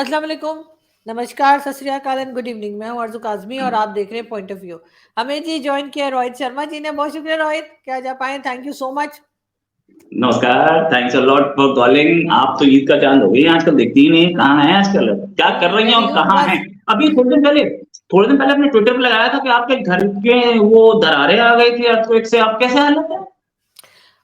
अस्सलाम वालेकुम, नमस्कार, सत श्री अकाल एंड गुड इवनिंग। मैं हूं अर्जु काज़मी और आप देख रहे हैं पॉइंट ऑफ व्यू। हमें जी ज्वाइन किया रोहित शर्मा जी ने। बहुत शुक्रिया रोहित, क्या जा पाए, थैंक यू सो मच। नमस्कार, thanks a lot for calling. आप तो ईद का चांद हो गई हैं आजकल, दिखती ही नहीं, कहाँ हैं आजकल, क्या कर रही हैं रेडी और हूँ कहाँ हैं? बस। अभी थोड़े दिन पहले आपने ट्विटर पे लगाया था कि आपके घर के वो दरारें आ गई थी अर्थक्वेक से, आप कैसे हालत है?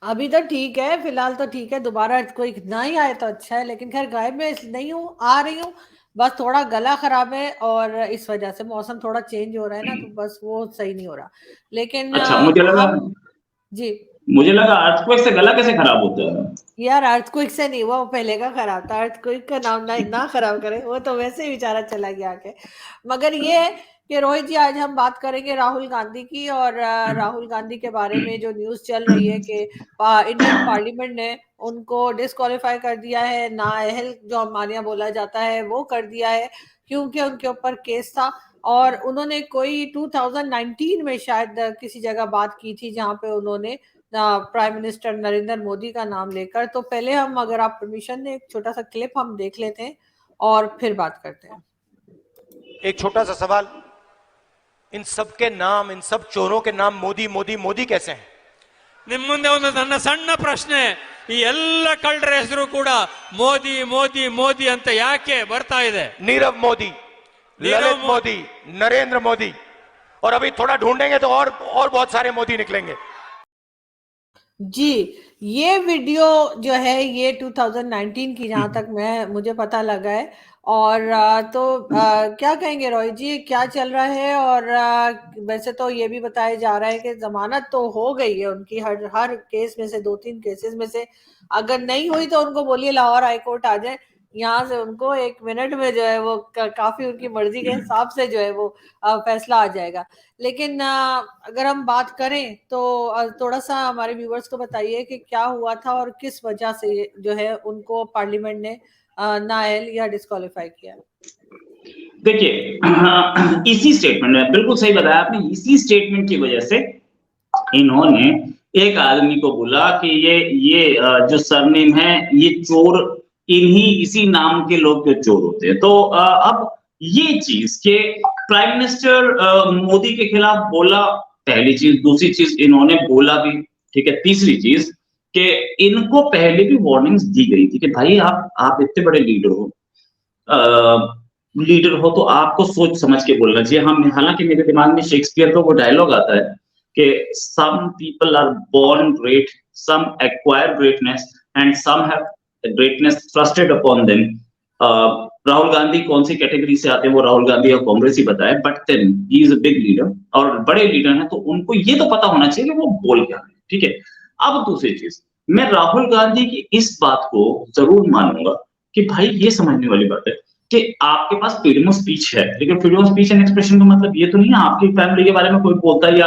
अभी तो ठीक है, फिलहाल तो ठीक है। दोबारा कोई ना ही आए तो अच्छा है, लेकिन खैर गायब में नहीं हूँ, आ रही हूँ। बस थोड़ा गला खराब है और इस वजह से मौसम थोड़ा चेंज हो रहा है ना, तो बस वो सही नहीं हो रहा। लेकिन अच्छा, मुझे लगा हम जी। मुझे लगा अर्थक्वेक से गला कैसे खराब होता है? यार अर्थक्वेक से नहीं हुआ, वो पहले का खराब था। अर्थक्वेक का नाम ना खराब करे, वो तो वैसे ही बेचारा चला गया आके। मगर ये है कि रोहित जी, आज हम बात करेंगे राहुल गांधी की। और राहुल गांधी के बारे में जो न्यूज़ चल रही है कि इंडियन पार्लियामेंट ने उनको डिस्क्वालीफाई कर दिया है, नाअहल जो हमारे यहाँ बोला जाता है वो कर दिया है, क्योंकि उनके ऊपर केस था। और उन्होंने कोई 2019 में शायद किसी जगह बात की थी, जहाँ पे उन्होंने प्राइम मिनिस्टर नरेंद्र मोदी का नाम लेकर। तो पहले हम, अगर आप परमिशन दें, एक छोटा सा क्लिप हम देख लेते हैं और फिर बात करते हैं। एक छोटा सा सवाल, इन सब के नाम, इन सब चोरों के नाम मोदी मोदी मोदी कैसे हैं? ನಿಮ್ಮ ಮುಂದೆ ಒಂದು ನನ್ನ ಸಣ್ಣ ಪ್ರಶ್ನೆ, ಈ ಎಲ್ಲ ಕಳ್ಳರ ಹೆಸರು ಕೂಡ ಮೋದಿ ಮೋದಿ ಮೋದಿ ಅಂತ ಯಾಕೆ ಬರ್ತಾ ಇದೆ? नीरव मोदी, ललित मोदी, नरेंद्र मोदी, और अभी थोड़ा ढूंढेंगे तो और बहुत सारे मोदी निकलेंगे। जी, ये वीडियो जो है ये 2019 की, जहां तक मुझे पता लगा है। और क्या कहेंगे रोहित जी, क्या चल रहा है? और वैसे तो ये भी बताया जा रहा है कि जमानत तो हो गई है उनकी, हर केस में से, 2-3 केसेस में से। अगर नहीं हुई तो उनको बोलिए लाहौर हाई कोर्ट आ जाए, यहाँ से उनको 1 मिनट में जो है वो काफी उनकी मर्जी के हिसाब से जो है वो फैसला आ जाएगा। लेकिन अगर हम बात करें तो थोड़ा सा हमारे व्यूवर्स को बताइए कि क्या हुआ था और किस वजह से जो है उनको पार्लियामेंट ने नाअहल या डिस्क्वालीफाई किया। देखिए, इसी स्टेटमेंट में बिल्कुल सही बताया आपने, इसी स्टेटमेंट की वजह से इन्होंने एक आदमी को बोला कि ये जो सरनेम है ये चोर, इसी नाम के लोग जो चोर होते हैं। तो अब ये चीज के प्राइम मिनिस्टर मोदी के खिलाफ बोला, पहली चीज। दूसरी चीज इन्होंने बोला भी, ठीक है। तीसरी चीज कि इनको पहले भी वार्निंग्स दी गई थी कि भाई आप इतने बड़े लीडर हो तो आपको सोच समझ के बोलना चाहिए। हम, हालांकि मेरे दिमाग में शेक्सपियर का वो डायलॉग आता है कि some people are born great, some acquire greatness and some have greatness thrusted upon them. Rahul Gandhi कौन सी कैटेगरी से आते हैं वो राहुल गांधी और कांग्रेस ही बताए, but then he is a big leader और बड़े लीडर हैं, तो उनको ये तो पता होना चाहिए कि वो बोल क्या है, ठीक है। अब दूसरी चीज, मैं राहुल गांधी की इस बात को जरूर मानूंगा कि भाई ये समझने वाली बात है कि आपके पास फ्रीडम ऑफ स्पीच है, लेकिन freedom of speech and expression का मतलब ये तो नहीं है आपकी फैमिली के बारे में कोई बोलता है या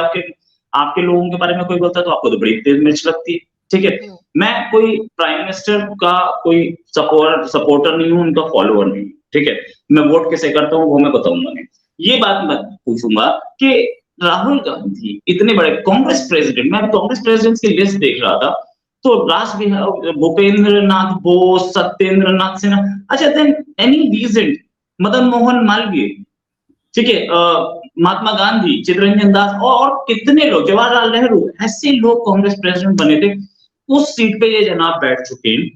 आपके लोगों के बारे में कोई बोलता है तो आपको तो बड़ी तेज मिर्च लगती है, ठीक है। मैं कोई प्राइम मिनिस्टर का कोई सपोर्टर नहीं हूं, उनका फॉलोअर नहीं हूं, ठीक है। मैं वोट कैसे करता हूं वो मैं बताऊंगा नहीं। ये बात मैं पूछूंगा कि राहुल गांधी इतने बड़े कांग्रेस प्रेसिडेंट, मैं कांग्रेस प्रेसिडेंट की लिस्ट देख रहा था, तो भूपेंद्र नाथ बोस, सत्येंद्र नाथ सिन्हा, अच्छा then any reason, Madan Mohan Malviya, ठीक है, महात्मा गांधी, चित्तरंजन दास और कितने लोग, जवाहरलाल नेहरू, ऐसे लोग कांग्रेस प्रेसिडेंट बने थे। उस सीट पे ये जनाब बैठ चुके हैं,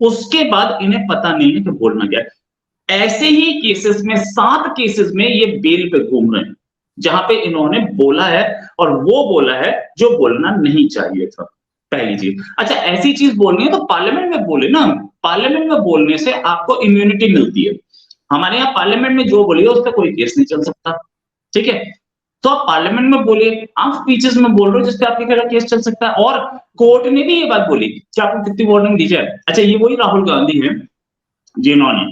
उसके बाद इन्हें पता नहीं है कि बोलना क्या है। ऐसे ही केसेस में 7 केसेस में ये बेल पे घूम रहे हैं, जहां पे इन्होंने बोला है और वो बोला है जो बोलना नहीं चाहिए था, पहली चीज। अच्छा, ऐसी चीज बोलनी है तो पार्लियामेंट में बोले ना, पार्लियामेंट में बोलने से आपको इम्यूनिटी मिलती है। हमारे यहाँ पार्लियामेंट में जो बोलिए उस पर कोई केस नहीं चल सकता, ठीक है। तो आप पार्लियामेंट में बोलिए, आप स्पीचेस में बोल रहे हो जिसपे आपके खिलाफ केस चल सकता है। और कोर्ट ने भी ये बात बोली कि आपको कितनी वार्निंग दी जाए। अच्छा, ये वही राहुल गांधी है जिन्होंने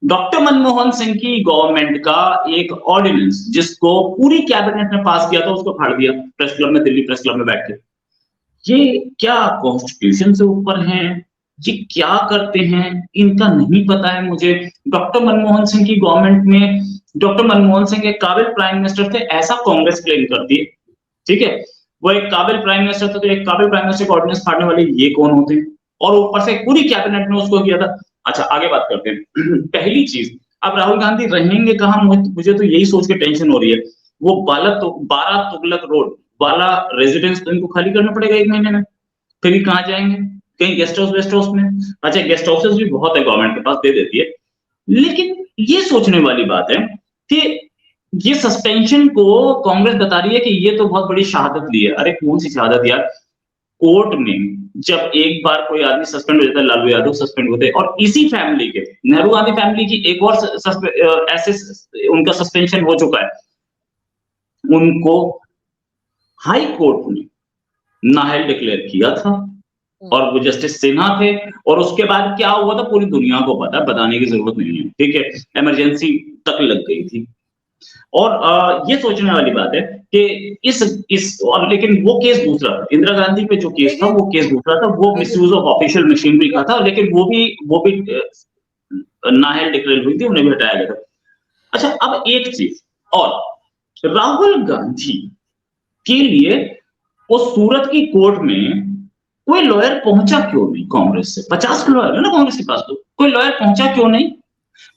डॉक्टर मनमोहन सिंह की गवर्नमेंट का एक ऑर्डिनेंस, जिसको पूरी कैबिनेट ने पास किया था, उसको फाड़ दिया प्रेस क्लब में, दिल्ली प्रेस क्लब में बैठ के। ये क्या कॉन्स्टिट्यूशन से ऊपर हैं? ये क्या करते हैं इनका नहीं पता है मुझे। डॉक्टर मनमोहन सिंह की गवर्नमेंट में डॉक्टर मनमोहन सिंह एक काबिल प्राइम मिनिस्टर थे, ऐसा कांग्रेस क्लेम करती है, ठीक है। वो एक काबिल प्राइम मिनिस्टर थे, तो एक काबिल प्राइम मिनिस्टर का ऑर्डिनेंस फाड़ने वाले ये कौन होते हैं? और ऊपर से पूरी कैबिनेट ने उसको किया था। अच्छा आगे बात करते हैं। पहली चीज, अब राहुल गांधी रहेंगे कहाँ, मुझे तो यही सोच के टेंशन हो रही है। वो 12 तुगलक रोड वाला रेजिडेंस तो इनको खाली करना पड़ेगा 1 महीने में, फिर ये कहाँ जाएंगे, कहीं गेस्ट हाउस में। अच्छा गेस्ट हाउसेस भी बहुत है, गवर्नमेंट के पास दे देती है। लेकिन ये सोचने वाली बात है कि ये सस्पेंशन को कांग्रेस बता रही है कि ये तो बहुत बड़ी शहादत ली है। अरे कौन सी शहादत यार, कोर्ट में जब एक बार कोई आदमी सस्पेंड हो जाता है, लालू यादव सस्पेंड होते हैं, और इसी फैमिली के, नेहरू गांधी फैमिली की एक और ऐसे उनका सस्पेंशन हो चुका है, उनको हाई कोर्ट ने नाहल डिक्लेयर किया था, और वो जस्टिस सिन्हा थे। और उसके बाद क्या हुआ था पूरी दुनिया को पता है, बताने की जरूरत नहीं है, ठीक है, इमरजेंसी तक लग गई थी। और ये सोचने वाली बात है कि इस और लेकिन वो केस दूसरा था, इंदिरा गांधी पे जो केस था वो केस दूसरा था, वो मिसयूज ऑफ ऑफिशियल मशीनरी का था, लेकिन वो भी नाहल डिक्लेयर हुई थी, उन्हें भी हटाया गया था। अच्छा अब एक चीज और, राहुल गांधी के लिए उस सूरत की कोर्ट में कोई लॉयर पहुंचा क्यों नहीं कांग्रेस से? 50 लॉयर है ना कांग्रेस के पास, तो कोई लॉयर पहुंचा क्यों नहीं?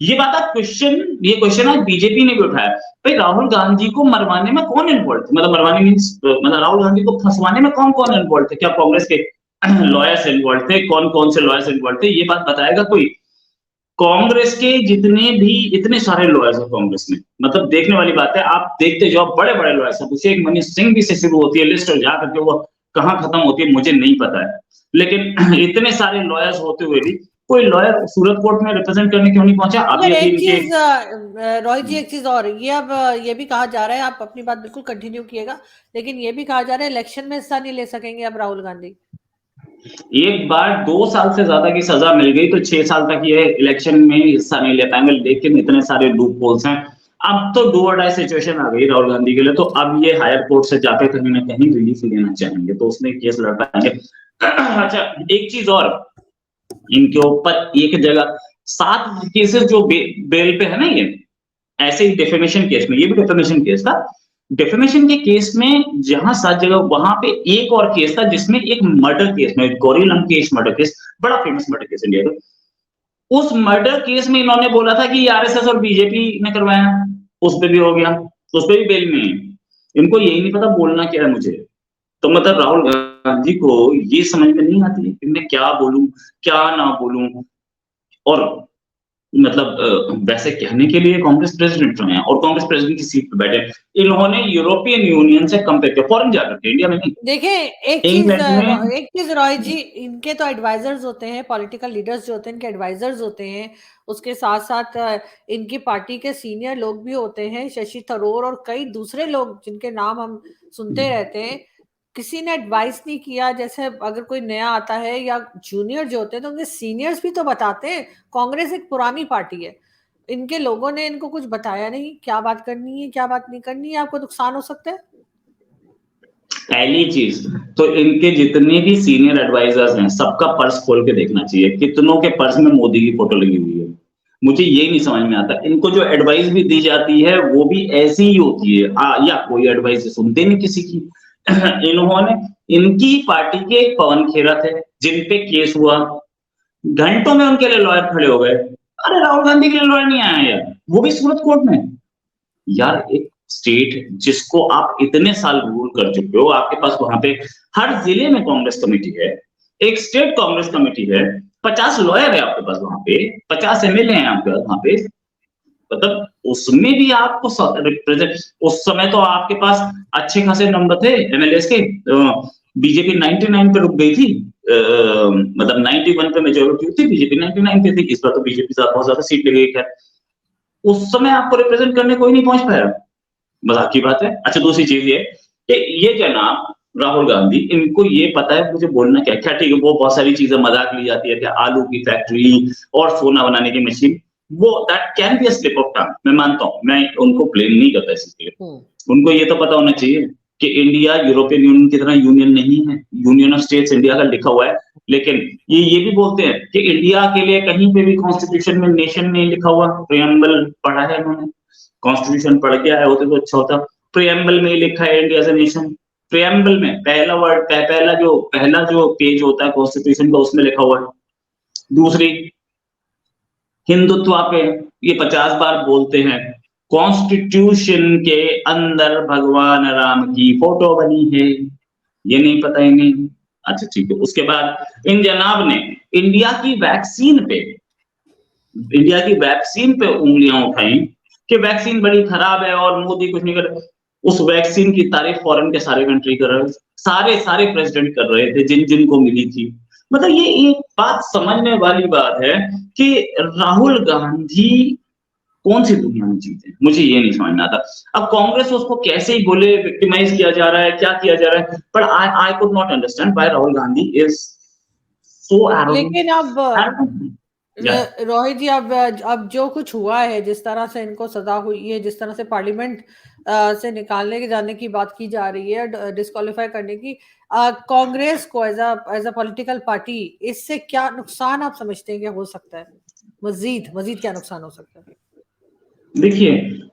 ये बात आप क्वेश्चन आज बीजेपी ने भी उठाया। भाई राहुल गांधी को मरवाने में कौन इन्वॉल्व थे, मतलब मरवाने मींस मतलब राहुल गांधी को फंसवाने में कौन कौन इन्वॉल्व थे? क्या कांग्रेस के लॉयर्स इन्वॉल्व थे? कौन कौन से लॉयर्स इन्वॉल्व थे? ये बात बताएगा कोई? कांग्रेस के जितने भी इतने सारे लॉयर्स हैं कांग्रेस में, मतलब देखने वाली बात है, आप देखते जाओ बड़े बड़े लॉयर्स हैं, पूछिए एक मनीष सिंह भी से शुरू होती है लिस्ट, और जाकर के वो कहाँ खत्म होती है मुझे नहीं पता है। लेकिन इतने सारे लॉयर्स होते हुए भी कोई लॉयर सूरत कोर्ट में रिप्रेजेंट करने क्यों नहीं पहुंचा? अभी एक चीज रोहित जी, एक चीज और, ये अब ये भी कहा जा रहा है, आप अपनी बात बिल्कुल कंटिन्यू किएगा, लेकिन ये भी कहा जा रहा है इलेक्शन में हिस्सा नहीं ले सकेंगे अब राहुल गांधी। एक बार 2 साल से ज्यादा की सजा मिल गई तो 6 साल तक ये इलेक्शन में हिस्सा नहीं ले पाएंगे, लेकिन इतने सारे लूप होल्स हैं। अब तो डू और डाई सिचुएशन आ गई राहुल गांधी के लिए, तो अब ये हायर कोर्ट से जाकर कहीं ना कहीं रिलीफ लेना चाहेंगे, तो उसमें केस लड़ पाएंगे। अच्छा एक चीज और, इनके ऊपर एक जगह 7 केसेस जो बेल पे है ना, ये ऐसे ही डिफेमेशन केस में, ये भी डिफेमेशन केस था। डिफेमेशन के केस में जहां 7 जगह, वहां पे एक और केस था जिसमें एक मर्डर केस में, गौरी लंकेश मर्डर केस, बड़ा फेमस मर्डर केस इंडिया का। उस मर्डर केस में इन्होंने बोला था कि आरएसएस और बीजेपी ने करवाया, उस पे भी हो गया, उस पे भी बेल में है। इनको यही नहीं पता बोलना क्या है मुझे। तो मतलब राहुल गांधी को ये समझ में नहीं आती कि मैं क्या बोलूं क्या ना बोलूं। और मतलब वैसे कहने के लिए कांग्रेस प्रेसिडेंट रहे हैं और कांग्रेस प्रेसिडेंट की सीट पे बैठे, इन्होंने यूरोपियन यूनियन से कंपेयर किया, फॉरेन जाकर के, इंडिया में नहीं। देखिए एक चीज रॉय जी, इनके तो एडवाइजर्स होते हैं, पॉलिटिकल लीडर्स जो होते हैं इनके एडवाइजर्स होते हैं, उसके साथ साथ इनकी पार्टी के सीनियर लोग भी होते हैं, शशि थरूर और कई दूसरे लोग जिनके नाम हम सुनते रहते हैं। किसी ने एडवाइस नहीं किया, जैसे अगर कोई नया आता है या जूनियर जो होते हैं तो उनके सीनियर्स भी तो बताते हैं। कांग्रेस एक पुरानी पार्टी है, इनके लोगों ने इनको कुछ बताया नहीं, क्या बात करनी है क्या बात नहीं करनी है, आपको नुकसान हो सकता है। पहली चीज तो इनके जितने भी सीनियर एडवाइजर्स हैं सबका पर्स खोल के देखना चाहिए, कितनों के पर्स में मोदी की फोटो लगी हुई है। मुझे ये नहीं समझ में आता, इनको जो एडवाइस भी दी जाती है वो भी ऐसी ही होती है, या कोई एडवाइस सुनते नहीं किसी की। इन्होंने, इनकी पार्टी के एक पवन खेरा थे जिन पे केस हुआ, घंटों में उनके लिए लॉयर खड़े हो गए। अरे राहुल गांधी के लिए लॉयर नहीं आया यार, वो भी सूरत कोर्ट में। यार एक स्टेट जिसको आप इतने साल रूल कर चुके हो, आपके पास वहां पे हर जिले में कांग्रेस कमेटी है, एक स्टेट कांग्रेस कमेटी है, 50 लॉयर है आपके पास वहां पे, 50 एमएलए हैं आपके पास वहां पे, मतलब उसमें भी आपको रिप्रेजेंट, उस समय तो आपके पास अच्छे खासे नंबर थे एमएलएस के। बीजेपी 99 पे रुक गई थी, मतलब 91 पे मेजोरिटी थी, बीजेपी 99 पे थी। इस बार तो बीजेपी बहुत ज्यादा सीट ले गई है, उस समय आपको रिप्रेजेंट करने कोई नहीं पहुंच पाया, मजाक की बात है। अच्छा दूसरी चीज ये कि ये जनाब राहुल गांधी, इनको ये पता है मुझे बोलना क्या, ठीक है वो बहुत सारी चीजें मजाक ली जाती है कि आलू की फैक्ट्री और सोना बनाने की मशीन, वो that can be a slip of tongue, मैं मानता हूं, मैं उनको ब्लेम नहीं करता इसके लिए। उनको ये तो पता होना चाहिए कि इंडिया यूरोपियन यूनियन की तरह यूनियन नहीं है, यूनियन ऑफ स्टेट्स इंडिया का लिखा हुआ है, लेकिन ये भी बोलते हैं कि इंडिया के लिए कहीं पे भी कॉन्स्टिट्यूशन में नेशन नहीं लिखा हुआ। प्रियम्बल पढ़ा है उन्होंने, कॉन्स्टिट्यूशन पढ़ के आए होते तो अच्छा होता। प्रियम्बल में लिखा है India as a nation, preamble में पहला वर्ड, पहला जो पेज होता है कॉन्स्टिट्यूशन का, उसमें लिखा हुआ है। दूसरी, हिंदुत्व पे ये 50 बार बोलते हैं, कॉन्स्टिट्यूशन के अंदर भगवान राम की फोटो बनी है, ये नहीं पता इन्हें? अच्छा ठीक है। उसके बाद इन जनाब ने इंडिया की वैक्सीन पे उंगलियां उठाई कि वैक्सीन बड़ी खराब है और मोदी कुछ नहीं कर। उस वैक्सीन की तारीफ फॉरेन के सारे कंट्री कर रहे, सारे प्रेसिडेंट कर रहे थे जिन जिनको मिली थी। मतलब ये एक बात समझने वाली बात है कि राहुल गांधी कौन सी दुनिया में जीते, मुझे ये नहीं समझ में आता। अब कांग्रेस उसको कैसे ही बोले, विक्टिमाइज किया जा रहा है, क्या किया जा रहा है, but I could not understand why Rahul Gandhi is so arrogant. लेकिन अब रोहित जी, अब जो कुछ हुआ है, जिस तरह से इनको सजा हुई है, जिस तरह से पार्लियामेंट से निकालने के जाने की बात की जा रही है, डिस्क्वालीफाई करने की, कांग्रेस को एज अ पॉलिटिकल पार्टी इससे क्या नुकसान आप समझते हैं कि हो सकता है? मजीद क्या नुकसान हो सकता है? देखिए,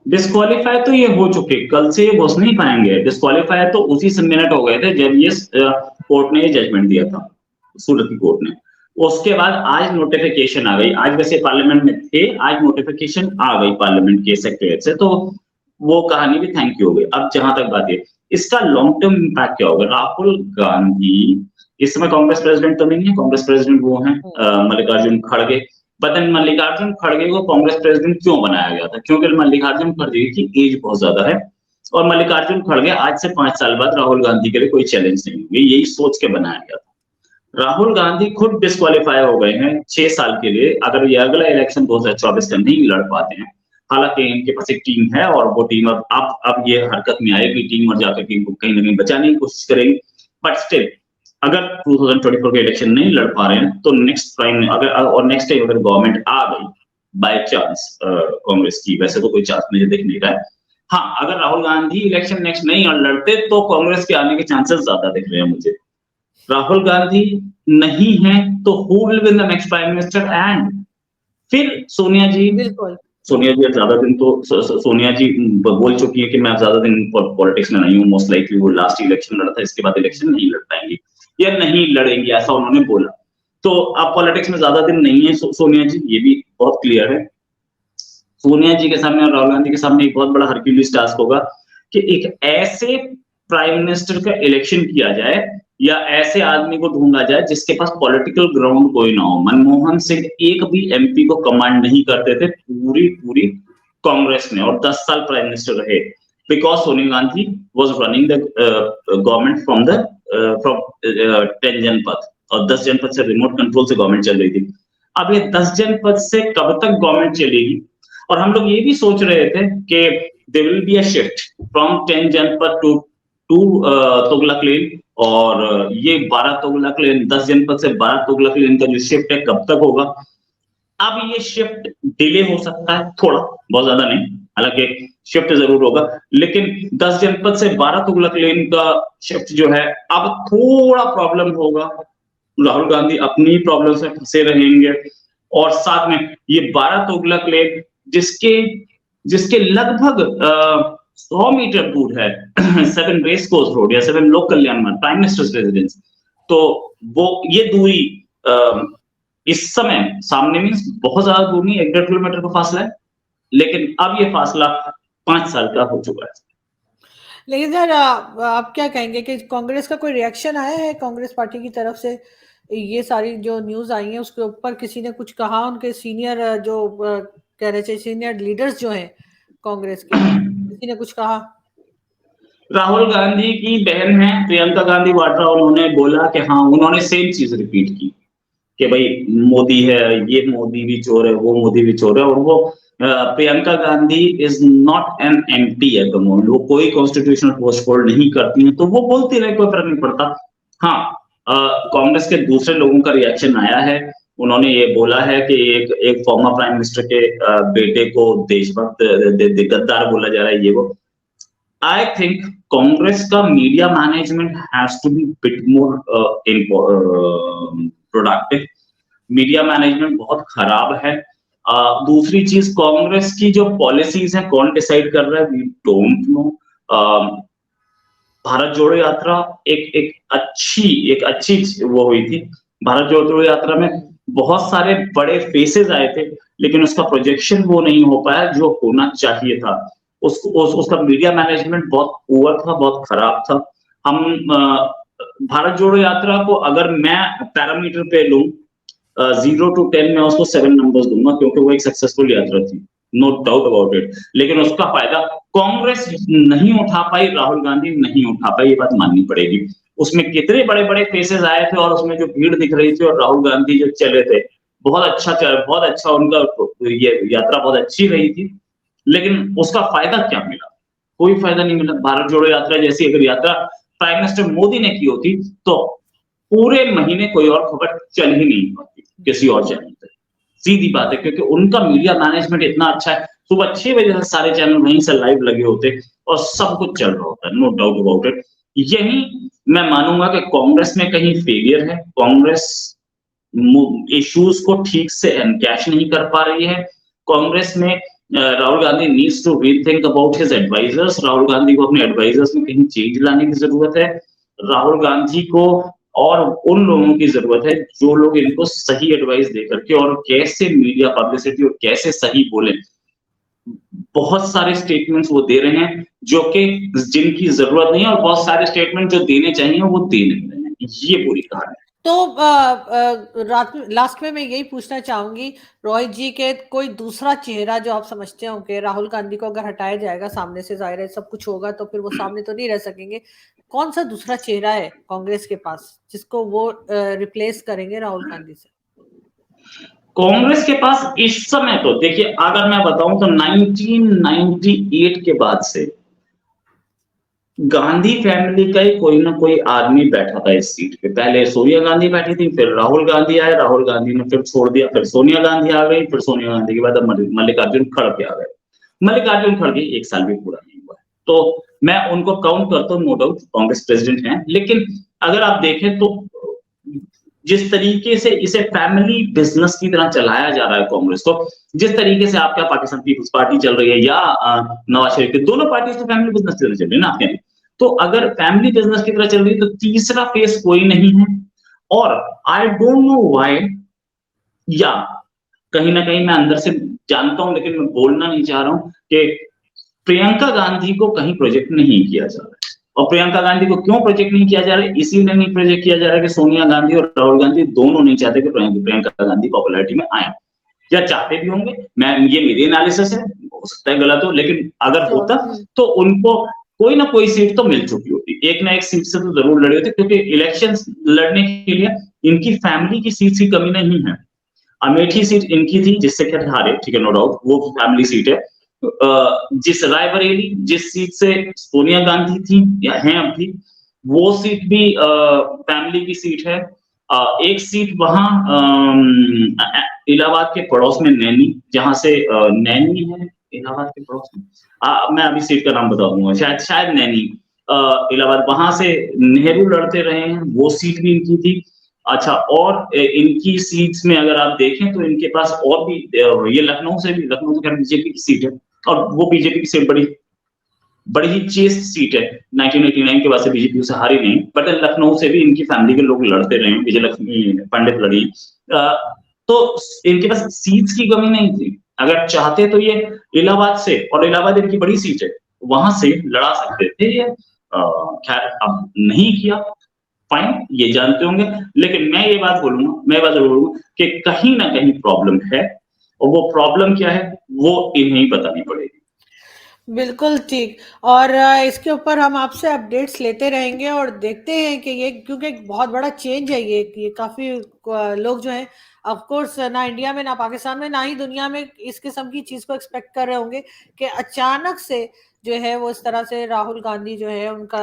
डिस्क्वालीफाई तो ये हो चुके, कल से ये घुस नहीं पाएंगे। डिस्क्वालीफाई तो उसी से मिनट हो गए थे जब ये कोर्ट ने ये जजमेंट दिया था, सूरत की कोर्ट ने। उसके बाद आज नोटिफिकेशन आ गई, आज वैसे पार्लियामेंट में थे, आज नोटिफिकेशन आ गई पार्लियामेंट के सेक्रेटरी से, तो वो कहानी भी थैंक यू हो गई। अब जहां तक बात है इसका लॉन्ग टर्म इम्पैक्ट क्या होगा, राहुल गांधी इस समय कांग्रेस प्रेसिडेंट तो नहीं है, कांग्रेस प्रेसिडेंट वो है मल्लिकार्जुन खड़गे। बदन मल्लिकार्जुन खड़गे को कांग्रेस प्रेसिडेंट क्यों बनाया गया था? क्योंकि मल्लिकार्जुन खड़गे की एज बहुत ज्यादा है और मल्लिकार्जुन खड़गे आज से 5 साल बाद राहुल गांधी के लिए कोई चैलेंज नहीं होंगे, यही सोच के बनाया गया था। राहुल गांधी खुद डिस्क्वालीफाई हो गए हैं 6 साल के लिए, अगर ये अगला इलेक्शन 2024 का नहीं लड़ पाते हैं। हालांकि इनके पास एक टीम है और वो टीम अब ये हरकत में आएगी, टीम और जाकर के इनको कहीं ना कहीं बचाने की कोशिश करेगी। बट स्टिल अगर 2024 के इलेक्शन नहीं लड़ पा रहे हैं तो नेक्स्ट टाइम अगर गवर्नमेंट आ गई बाय चांस कांग्रेस की, वैसे तो कोई चांस मुझे दिख नहीं रहा है। हाँ, अगर राहुल गांधी इलेक्शन नेक्स्ट नहीं लड़ते तो कांग्रेस के आने के चांसेस ज्यादा दिख रहे हैं मुझे। राहुल गांधी नहीं है तो who will win the next prime minister? And फिर सोनिया जी, बिल्कुल सोनिया जी ज्यादा दिन तो सोनिया जी बोल चुकी है कि मैं ज्यादा दिन पॉलिटिक्स में नहीं हूँ, मोस्ट लाइकली वो लास्ट इलेक्शन लड़ा था, इसके बाद इलेक्शन नहीं लड़ पाएंगी या नहीं लड़ेंगी, ऐसा उन्होंने बोला। तो अब पॉलिटिक्स में ज्यादा दिन नहीं है सोनिया जी, ये भी बहुत क्लियर है। सोनिया जी के सामने और राहुल गांधी के सामने एक बहुत बड़ा हरक्यूलिस टास्क होगा कि एक ऐसे प्राइम मिनिस्टर का इलेक्शन किया जाए या ऐसे आदमी को ढूंढा जाए जिसके पास पॉलिटिकल ग्राउंड कोई ना हो। मनमोहन सिंह एक भी एमपी को कमांड नहीं करते थे, पूरी कांग्रेस ने, और 10 साल प्राइम मिनिस्टर रहे because Sonia Gandhi was running the government from 10 जनपद, और 10 जनपद से रिमोट कंट्रोल से गवर्नमेंट चल रही थी। अब ये 10 जनपद से कब तक गवर्नमेंट चलेगी? और हम लोग ये भी सोच रहे थे कि there will be a shift from 10 Janpath to Tughlaq लेन, और ये 12 तुगलक लेन, 10 जनपद से 12 तुगलक लेन का जो शिफ्ट है कब तक होगा? अब ये शिफ्ट डिले हो सकता है थोड़ा, बहुत ज्यादा नहीं, हालांकि शिफ्ट जरूर होगा, लेकिन 10 जनपद से 12 तुगलक लेन का शिफ्ट जो है अब थोड़ा प्रॉब्लम होगा। राहुल गांधी अपनी प्रॉब्लम से फंसे रहेंगे, और साथ में ये 12 तुगलक लेन जिसके लगभग 100 मीटर दूर है 7 रेस कोर्स रोड या 7 लोक कल्याण मार्ग, प्राइम मिनिस्टर्स रेजिडेंस, तो वो ये दूरी इस समय सामने मींस बहुत ज्यादा दूर नहीं, 1.5 किलोमीटर का फासला है, लेकिन अब ये फासला 5 साल का हो चुका है। लेकिन सर, आप क्या कहेंगे कि कांग्रेस का कोई रिएक्शन आया है कांग्रेस पार्टी की तरफ से? ये सारी जो न्यूज आई है उसके ऊपर किसी ने कुछ कहा? उनके सीनियर जो कह रहे थे सीनियर लीडर्स जो हैं कांग्रेस के, किसी ने कुछ कहा? राहुल गांधी की बहन है प्रियंका गांधी वाड्रा, उन्होंने बोला कि हाँ, उन्होंने सेम चीज रिपीट की कि भाई मोदी है, ये मोदी भी चोर है, वो मोदी भी चोर है, और वो Priyanka Gandhi is not an MP at the moment, वो कोई कॉन्स्टिट्यूशनल पोस्ट होल्ड नहीं करती है, तो वो बोलती रहे, कोई फर्क नहीं पड़ता। हाँ, कांग्रेस के दूसरे लोगों का रिएक्शन आया है, उन्होंने ये बोला है कि एक फॉर्मर प्राइम मिनिस्टर के बेटे को देशभक्त गद्दार बोला जा रहा है, ये वो। I think कांग्रेस का media management has to be bit more productive. Media management बहुत खराब है। दूसरी चीज, कांग्रेस की जो पॉलिसीज है कौन डिसाइड कर रहा है, वी डोंट नो। भारत जोड़ो यात्रा एक अच्छी वो हुई थी। भारत जोड़ो यात्रा में बहुत सारे बड़े फेसेस आए थे, लेकिन उसका प्रोजेक्शन वो नहीं हो पाया जो होना चाहिए था। उसका मीडिया मैनेजमेंट बहुत पुअर था, बहुत खराब था। हम भारत जोड़ो यात्रा को अगर मैं पैरामीटर पे लूं 0 to 10 मैं उसको 7 नंबर्स दूंगा, क्योंकि वो एक सक्सेसफुल यात्रा थी, नो डाउट अबाउट इट। लेकिन उसका फायदा कांग्रेस नहीं उठा पाई, राहुल गांधी नहीं उठा पाई, ये बात माननी पड़ेगी। उसमें कितने बड़े बड़े फेसेस आए थे और उसमें जो भीड़ दिख रही थी और राहुल गांधी जो चले थे, बहुत अच्छा उनका ये यात्रा बहुत अच्छी रही थी। लेकिन उसका फायदा क्या मिला? कोई फायदा नहीं मिला। भारत जोड़ो यात्रा जैसी अगर यात्रा प्राइम मिनिस्टर मोदी ने की होती तो पूरे महीने कोई और खबर चल ही नहीं पाती किसी और चैनल पे। सीधी बात है, क्योंकि उनका मीडिया मैनेजमेंट इतना अच्छा है। सुबह 6 बजे से सारे चैनल वहीं से लाइव लगे होते और सब कुछ चल रहा होता है, नो डाउट अबाउट इट। यही मैं मानूंगा कि कांग्रेस में कहीं फेलियर है। कांग्रेस इश्यूज को ठीक से एनकैश नहीं कर पा रही है। कांग्रेस में Rahul Gandhi needs to rethink about his advisers. Rahul Gandhi को अपने एडवाइजर्स में कहीं चेंज लाने की जरूरत है। राहुल गांधी को और उन लोगों की जरूरत है जो लोग इनको सही एडवाइस दे करके और कैसे मीडिया पब्लिसिटी और कैसे सही बोले। बहुत सारे स्टेटमेंट्स वो दे रहे हैं जो कि जिनकी जरूरत नहीं है, और बहुत सारे स्टेटमेंट जो देने चाहिए वो दे नहीं रहे हैं। ये बुरी कहानी है। तो लास्ट में मैं यही पूछना चाहूंगी रॉय जी के, कोई दूसरा चेहरा जो आप समझते हो कि राहुल गांधी को अगर हटाया जाएगा सामने से, जाहिर है सब कुछ होगा तो फिर वो सामने तो नहीं रह सकेंगे, कौन सा दूसरा चेहरा है कांग्रेस के पास जिसको वो रिप्लेस करेंगे राहुल गांधी से? कांग्रेस के पास इस समय तो देखिए, अगर मैं बताऊं तो 1998 के बाद से गांधी फैमिली का ही कोई ना कोई आदमी बैठा था इस सीट पे। पहले सोनिया गांधी बैठी थी, फिर राहुल गांधी आए, राहुल गांधी ने फिर छोड़ दिया, फिर सोनिया गांधी आ गई, फिर सोनिया गांधी के बाद अब मल्लिकार्जुन खड़गे आ गए। मल्लिकार्जुन खड़गे 1 साल भी पूरा नहीं हुआ है, तो मैं उनको काउंट करता हूँ, नो डाउट कांग्रेस प्रेसिडेंट हैं। लेकिन अगर आप देखें तो जिस तरीके से इसे फैमिली बिजनेस की तरह चलाया जा रहा है कांग्रेस को, जिस तरीके से आपका पाकिस्तान पीपल्स पार्टी चल रही है या नवाज शरीफ की, दोनों पार्टी तो फैमिली बिजनेस की तरह चल रही है ना आपके। तो अगर फैमिली बिजनेस की तरह चल रही है तो तीसरा फेस कोई नहीं है। और आई डोंट नो व्हाई, या कहीं ना कहीं मैं अंदर से जानता हूं लेकिन मैं बोलना नहीं चाह रहा हूं कि प्रियंका गांधी को कहीं प्रोजेक्ट नहीं किया जा रहा है। और प्रियंका गांधी को क्यों प्रोजेक्ट नहीं किया जा रहा है? इसीलिए नहीं प्रोजेक्ट किया जा रहा है कि सोनिया गांधी और राहुल गांधी दोनों नहीं चाहते कि प्रियंका गांधी पॉपुलैरिटी में आए, या चाहते भी होंगे। ये मेरी एनालिसिस है, हो सकता है गलत हो, लेकिन अगर होता तो उनको कोई ना कोई सीट तो मिल चुकी होती, एक ना एक सीट से तो जरूर लड़ी होती, क्योंकि इलेक्शंस लड़ने के लिए इनकी फैमिली की सीट की कमी नहीं है। अमेठी सीट इनकी थी जिससे खैर हारे, ठीक है, नो डाउट, वो फैमिली सीट है। जिस रायबरेली जिस सीट से सोनिया गांधी थी या हैं अब भी, वो सीट भी फैमिली की सीट है। एक सीट वहां इलाहाबाद के पड़ोस में नैनी, जहां से नैनी है इलाहाबाद के पड़ोस में, मैं अभी सीट का नाम बता दूंगा, शायद नैनी इलाहाबाद, वहां से नेहरू लड़ते रहे हैं, वो सीट भी इनकी थी। अच्छा, और इनकी सीट्स में अगर आप देखें तो इनके पास और भी, ये लखनऊ से भी, लखनऊ तो खैर बीजेपी की सीट है और वो बीजेपी की सीट बड़ी ही चेस्ट सीट है। 1989 के बाद से बीजेपी उसे हारी नहीं, बट लखनऊ से भी इनकी फैमिली के लोग लड़ते रहे, विजय लक्ष्मी पंडित लड़ी, तो इनके पास सीट्स की कमी नहीं थी। अगर चाहते तो ये इलाहाबाद से, और इलाहाबाद इनकी बड़ी सीट है, वहां से लड़ा सकते थे। खैर अब नहीं किया, फाइन, ये जानते होंगे। लेकिन मैं ये बात बोलूंगा कि कहीं ना कहीं प्रॉब्लम है, और वो प्रॉब्लम क्या है वो इन्हें बतानी पड़ेगी। बिल्कुल ठीक। और इसके ऊपर हम आपसे अपडेट्स लेते रहेंगे और देखते हैं कि ये, क्योंकि एक बहुत बड़ा चेंज है ये काफी लोग जो हैं, ऑफ कोर्स ना इंडिया में ना पाकिस्तान में ना ही दुनिया में इस किस्म की चीज को एक्सपेक्ट कर रहे होंगे कि अचानक से जो है वो इस तरह से राहुल गांधी जो है उनका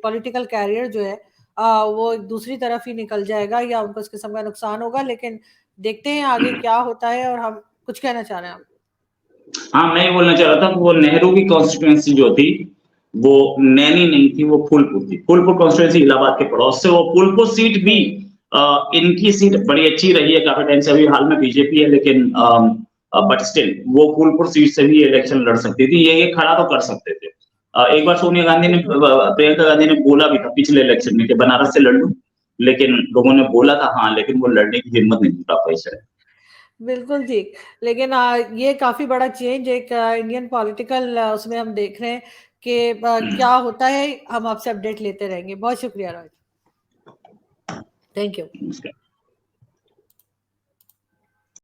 पॉलिटिकल कैरियर जो है वो दूसरी तरफ ही निकल जाएगा या उनको इस किस्म का नुकसान होगा। लेकिन देखते हैं आगे क्या होता है। और हम कुछ कहना चाह रहे हैं आप? हाँ, मैं ये बोलना चाह रहा था कि वो नेहरू की कॉन्स्टिट्यूएंसी जो थी वो नैनी नहीं थी, वो फूलपुर थी। फूलपुर कॉन्स्टिट्यूएंसी इलाहाबाद के पड़ोस से, वो फूलपुर सीट भी इनकी सीट बड़ी अच्छी रही है काफी टाइम से। अभी हाल में बीजेपी है, लेकिन बट स्टिल वो फूलपुर सीट से भी इलेक्शन लड़ सकती थी, ये खड़ा तो कर सकते थे। एक बार सोनिया गांधी ने, प्रियंका गांधी ने बोला भी था पिछले इलेक्शन में कि बनारस से लड़ लूं, लेकिन लोगों ने बोला था हाँ, लेकिन वो लड़ने की हिम्मत नहीं जुटा पाई शायद। बिल्कुल ठीक। लेकिन ये काफी बड़ा चेंज एक इंडियन पॉलिटिकल उसमें हम देख रहे हैं कि क्या होता है। हम आपसे अपडेट लेते रहेंगे। बहुत शुक्रिया रॉय, थैंक यू। नमस्कार।